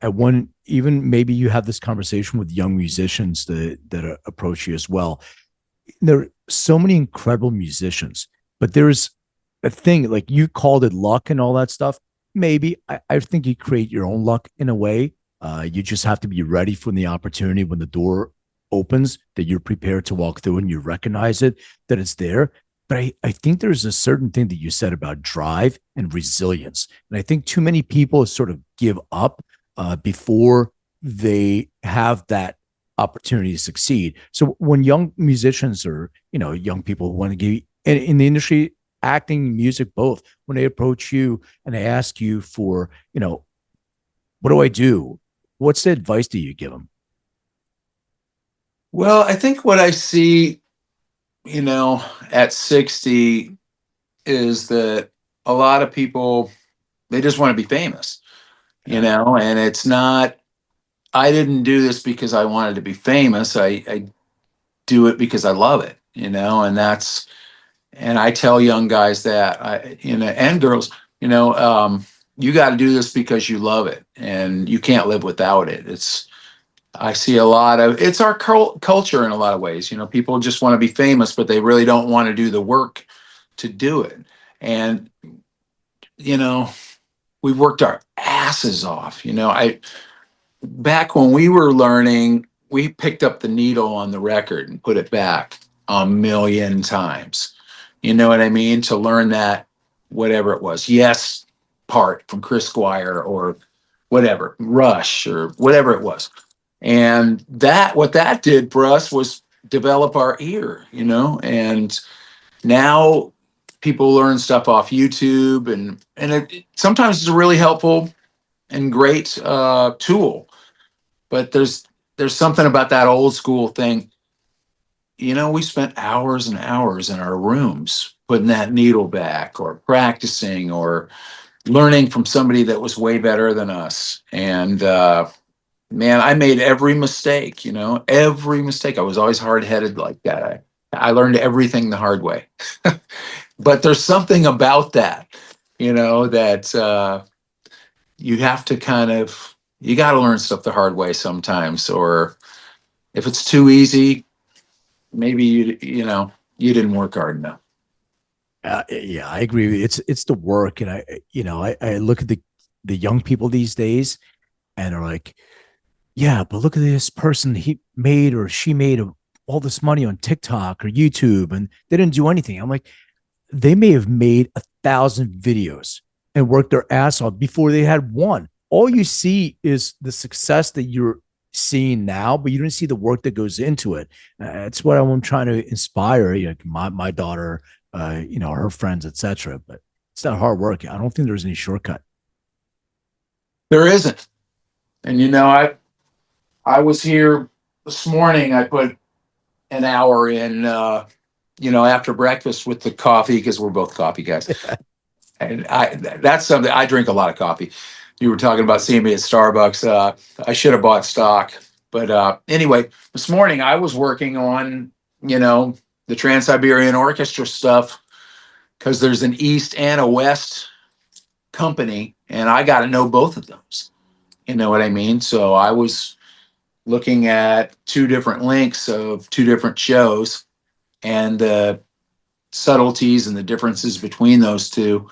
I want, even maybe you have this conversation with young musicians that approach you as well. There are so many incredible musicians, but there's a thing like you called it luck and all that stuff. Maybe I think you create your own luck in a way. You just have to be ready for the opportunity when the door opens, that you're prepared to walk through and you recognize it, that it's there. But I think there's a certain thing that you said about drive and resilience. And I think too many people sort of give up before they have that opportunity to succeed. So when young musicians or, young people who want to get in the industry, acting, music, both, when they approach you and they ask you for, what do I do? What's the advice do you give them? Well, I think what I see, at 60 is that a lot of people, they just want to be famous, and it's not, I didn't do this because I wanted to be famous. I do it because I love it, and I tell young guys that and girls, you got to do this because you love it and you can't live without it. I see a lot of, it's our culture in a lot of ways. People just want to be famous, but they really don't want to do the work to do it. And, we've worked our asses off. Back when we were learning, we picked up the needle on the record and put it back a million times. You know what I mean? To learn that, whatever it was, yes part from Chris Squire or whatever, Rush or whatever it was. And what that did for us was develop our ear, and now people learn stuff off YouTube, and it sometimes it's a really helpful and great tool. But there's something about that old school thing. We spent hours and hours in our rooms putting that needle back or practicing or learning from somebody that was way better than us. And man, I made every mistake, every mistake. I was always hard-headed like that. I learned everything the hard way. But there's something about that, that you have to you got to learn stuff the hard way sometimes. Or if it's too easy, maybe you didn't work hard enough. Yeah, I agree with you. It's the work, and I look at the young people these days, and are like, yeah, but look at this person, he made or she made all this money on TikTok or YouTube, and they didn't do anything. I'm like, they may have made 1,000 videos and worked their ass off before they had one. All you see is the success that you're seeing now, but you don't see the work that goes into it. It's what I'm trying to inspire, my daughter, her friends, etc. But it's not hard work. I don't think there's any shortcut. There isn't. And I was here this morning. I put an hour in, after breakfast with the coffee, because we're both coffee guys. And that's something, I drink a lot of coffee. You were talking about seeing me at Starbucks. I should have bought stock. But anyway, this morning I was working on, the Trans-Siberian Orchestra stuff, because there's an East and a West company, and I got to know both of those. You know what I mean? So I was looking at 2 different links of 2 different shows and the subtleties and the differences between those two,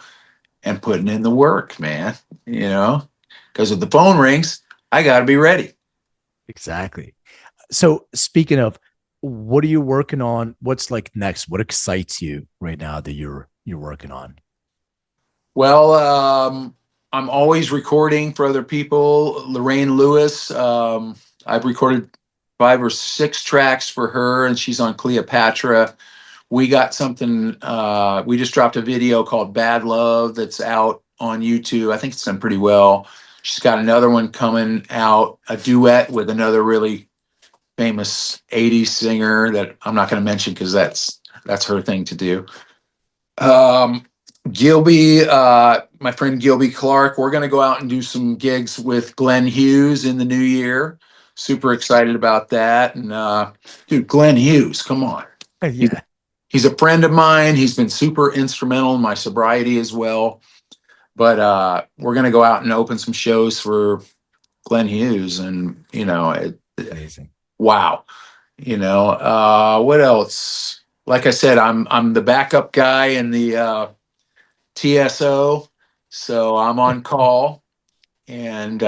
and putting in the work, man, because if the phone rings, I got to be ready. Exactly. So speaking of, what are you working on? What's like next? What excites you right now that you're working on? Well, I'm always recording for other people. Lorraine Lewis, I've recorded 5 or 6 tracks for her, and she's on Cleopatra. We got something, we just dropped a video called Bad Love that's out on YouTube. I think it's done pretty well. She's got another one coming out, a duet with another really famous 80s singer that I'm not going to mention because that's her thing to do. Gilby, my friend Gilby Clarke, we're going to go out and do some gigs with Glenn Hughes in the new year. Super excited about that. And dude, Glenn Hughes, come on. Yeah. He's a friend of mine. He's been super instrumental in my sobriety as well. But we're going to go out and open some shows for Glenn Hughes. And, Amazing. Wow. What else? Like I said, I'm the backup guy in the TSO, so I'm on call, and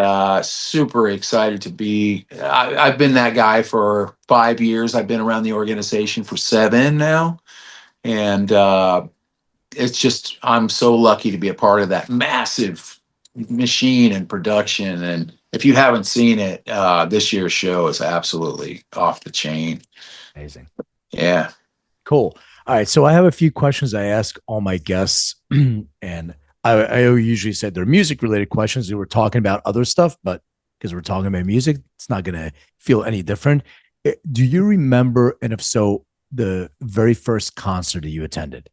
super excited to be. I've been that guy for 5 years. I've been around the organization for 7 now, and it's just I'm so lucky to be a part of that massive machine and production. And if you haven't seen it, this year's show is absolutely off the chain. Amazing. Yeah. Cool. All right. So I have a few questions I ask all my guests, and I usually said they're music related questions. We were talking about other stuff, but because we're talking about music, it's not going to feel any different. Do you remember, and if so, the very first concert that you attended?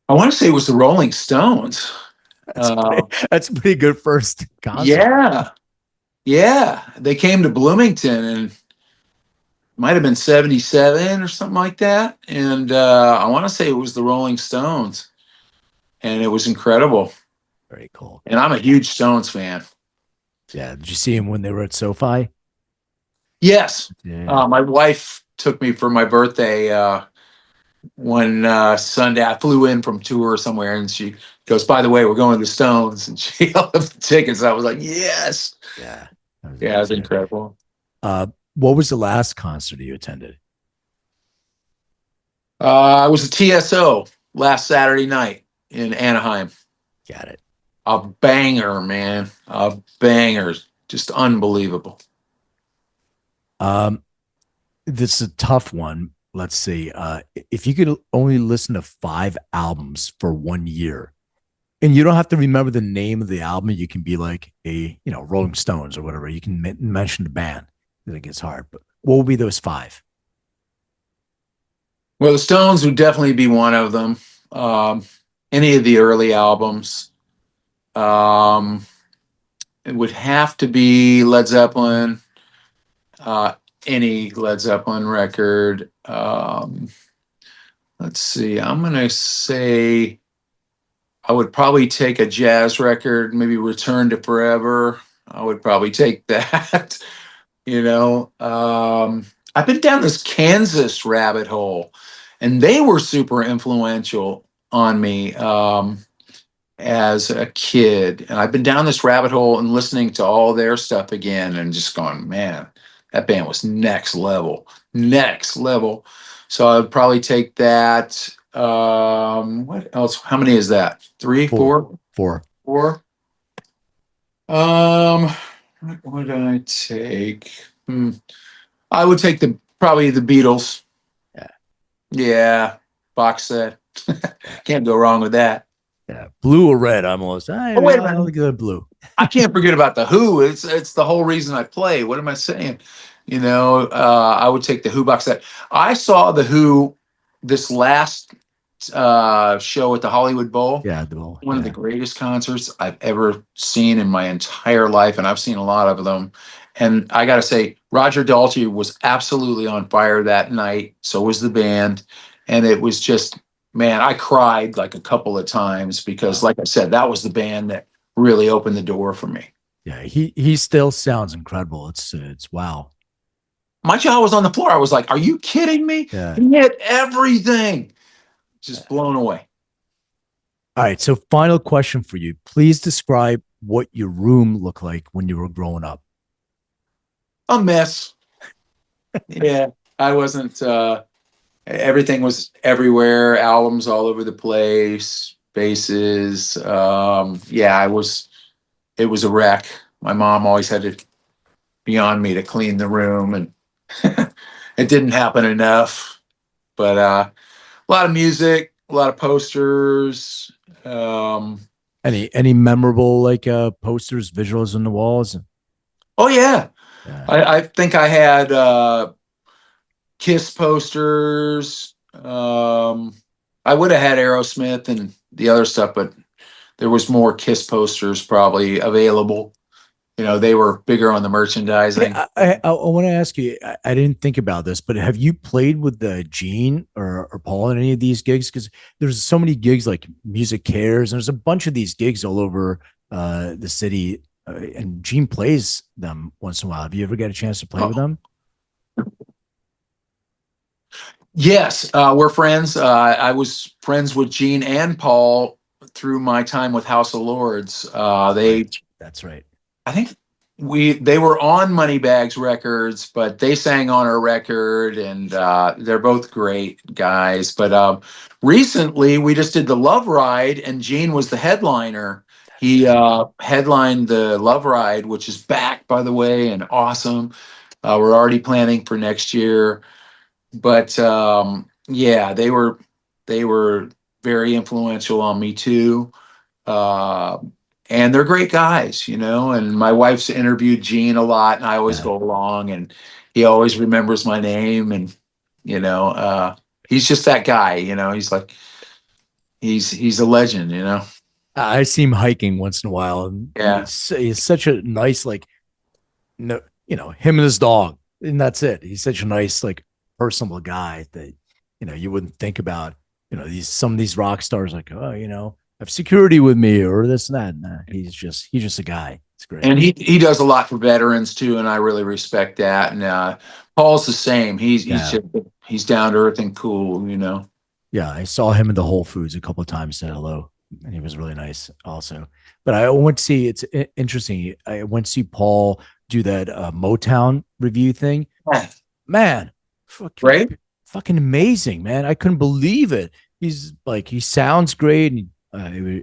I want to say it was the Rolling Stones. That's a pretty good first concert. Yeah. Yeah. They came to Bloomington, and might have been 77 or something like that. And I want to say it was the Rolling Stones. And it was incredible. Very cool. And I'm a huge Stones fan. Yeah. Did you see him when they were at SoFi? Yes. Yeah. My wife took me for my birthday one Sunday. I flew in from tour somewhere, and she goes, "By the way, we're going to the Stones." And she held up the tickets. I was like, yes. Yeah. Yeah, it was incredible. What was the last concert you attended? It was a TSO last Saturday night in Anaheim. Got it. A banger, man. A banger. Just unbelievable. This is a tough one. Let's see. If you could only listen to 5 albums for 1 year, and you don't have to remember the name of the album, you can be like Rolling Stones or whatever. You can mention the band. I think it's hard, but what would be those 5? Well, the Stones would definitely be one of them. Any of the early albums. It would have to be Led Zeppelin. Any Led Zeppelin record. Let's see. I'm gonna say I would probably take a jazz record, maybe Return to Forever. I would probably take that. I've been down this Kansas rabbit hole, and they were super influential on me as a kid. And I've been down this rabbit hole and listening to all their stuff again and just going, man, that band was next level, next level. So I'd probably take that. What else? How many is that? 3, 4? 4. 4. What would I take? I would take probably the Beatles. Yeah. Yeah. Box set. Can't go wrong with that. Yeah. Blue or red? I'm almost. Wait a minute. I don't think blue. I can't forget about the Who. It's the whole reason I play. What am I saying? I would take the Who box set. I saw the Who this last show at the Hollywood Bowl. Yeah, the Bowl. One of the greatest concerts I've ever seen in my entire life, and I've seen a lot of them. And I got to say, Roger Daltrey was absolutely on fire that night. So was the band, and it was just, man, I cried like a couple of times because, like I said, that was the band that really opened the door for me. Yeah, he still sounds incredible. It's wow. My jaw was on the floor. I was like, "Are you kidding me?" Yeah. He hit everything. Just blown away. All right. So, final question for you. Please describe what your room looked like when you were growing up. A mess. Yeah, I wasn't. Everything was everywhere. Albums all over the place. Bases. Yeah, it was a wreck. My mom always had to be on me to clean the room, and it didn't happen enough. But a lot of music, a lot of posters. Any memorable posters, visuals on the walls? Oh yeah. Yeah. I think I had Kiss posters. I would have had Aerosmith and the other stuff, but there was more Kiss posters probably available. They were bigger on the merchandising. I want to ask you, I didn't think about this, but have you played with Gene or Paul in any of these gigs? Because there's so many gigs like Music Cares, and there's a bunch of these gigs all over the city, and Gene plays them once in a while. Have you ever got a chance to play with them? Yes, we're friends. I was friends with Gene and Paul through my time with House of Lords. Right. That's right. I think they were on Moneybags Records, but they sang on our record, and they're both great guys. But recently, we just did the Love Ride, and Gene was the headliner. He headlined the Love Ride, which is back, by the way, and awesome. We're already planning for next year, but yeah, they were very influential on me too. Uh, and they're great guys, you know. And my wife's interviewed Gene a lot, and I always Yeah. go along, and he always remembers my name, and you know, he's just that guy, you know. He's like he's a legend, you know. I see him hiking once in a while, and Yeah, he's such a nice, like, no, him and his dog, and that's it. He's such a nice, like, personable guy that you wouldn't think about. These some of these rock stars, like, oh, have security with me or this and that. Nah, he's just a guy. It's great. and he does a lot for veterans too, and I really respect that. And Paul's the same. Yeah, He's down to earth and cool, you know. yeah. I saw him in the Whole Foods a couple of times. Said hello, and he was really nice also. But I went to see. It's interesting. I went to see Paul do that Motown review thing. Yeah. Man, Right? fucking amazing, man. I couldn't believe it. He's like, he sounds great. And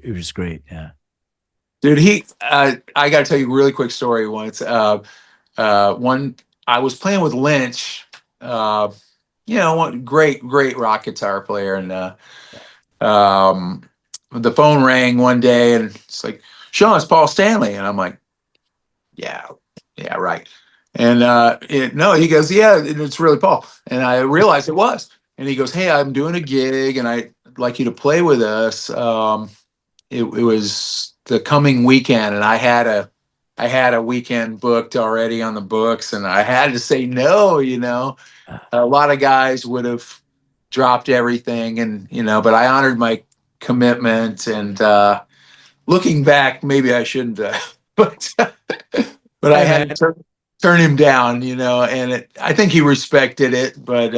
it was great. Yeah. Dude, I got to tell you a really quick story once. One, I was playing with Lynch, uh, one great rock guitar player. And um, the phone rang one day, and it's like, Sean, it's Paul Stanley. And I'm like, yeah, yeah, right. And no, he goes, yeah, it's really Paul. And I realized it was. And he goes, hey, I'm doing a gig, and I'd like you to play with us. It was the coming weekend, and I had a weekend booked already on the books, and I had to say no. A lot of guys would have dropped everything, and but I honored my commitment. And looking back, maybe I shouldn't have, but I Hey, had man. to turn him down. And I think he respected it, but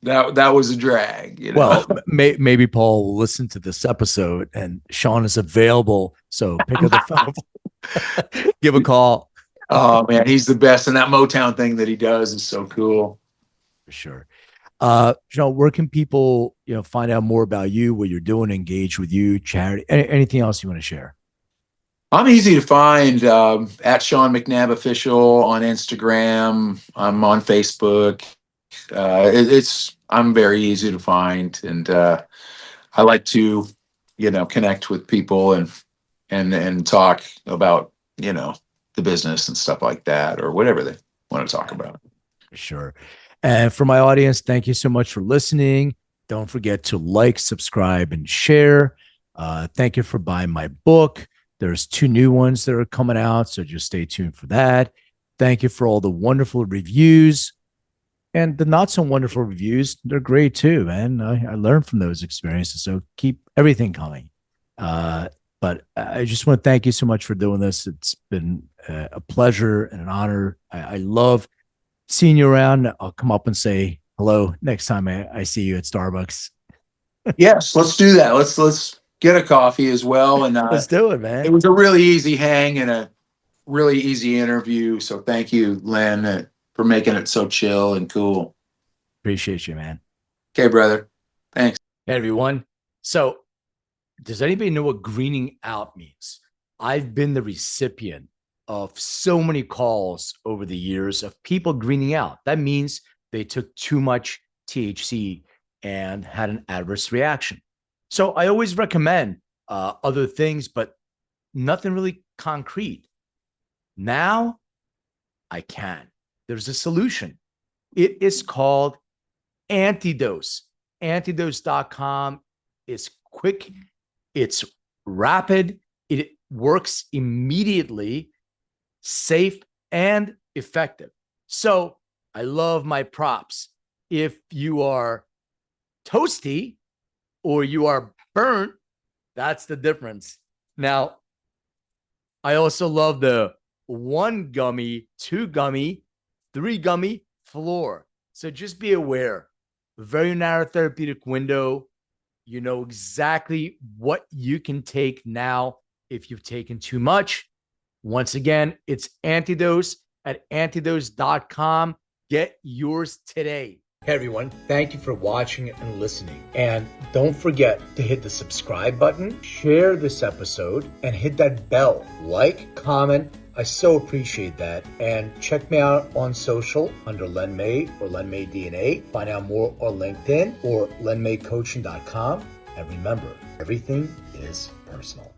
that was a drag. Well, maybe Paul will listen to this episode and Sean is available. So pick up the phone, give a call Oh man, he's the best, and that Motown thing that he does is so cool. for sure. Sean, where can people, find out more about you, what you're doing, engage with you, charity, anything else you want to share? I'm easy to find at Sean McNabb Official on Instagram. I'm on Facebook. I'm very easy to find, and I like to, connect with people and talk about the business and stuff like that, or whatever they want to talk about. For sure. And for my audience, thank you so much for listening. Don't forget to like, subscribe, and share. Thank you for buying my book. There's 2 new ones that are coming out, so just stay tuned for that. Thank you for all the wonderful reviews and the not so wonderful reviews. They're great too, man. I learned from those experiences, so keep everything coming. But I just want to thank you so much for doing this. It's been a pleasure and an honor. I love seeing you around. I'll come up and say hello next time I see you at Starbucks. Yes, let's do that. Let's get a coffee as well. And Let's do it, it man. was a really easy hang and a really easy interview. So thank you, Len, for making it so chill and cool. Appreciate you, man. Okay, brother. Thanks. Hey, everyone. So, does anybody know what greening out means? I've been the recipient of so many calls over the years of people greening out. That means they took too much THC and had an adverse reaction. So I always recommend other things, but nothing really concrete. Now I can. There's a solution. It is called Antidose. Antidose.com is quick, it's rapid, it works immediately, safe, and effective. So I love my props. If you are toasty or you are burnt, that's the difference. Now, I also love the 1 gummy, 2 gummy, 3 gummy floor. So just be aware very narrow therapeutic window. You know exactly what you can take now if you've taken too much. Once again, it's Antidose at antidose.com. Get yours today. Hey everyone, thank you for watching and listening. And don't forget to hit the subscribe button, share this episode, and hit that bell. Like, comment. I so appreciate that. And check me out on social under Len May or Len May DNA. Find out more on LinkedIn or lenmaycoaching.com. And remember, everything is personal.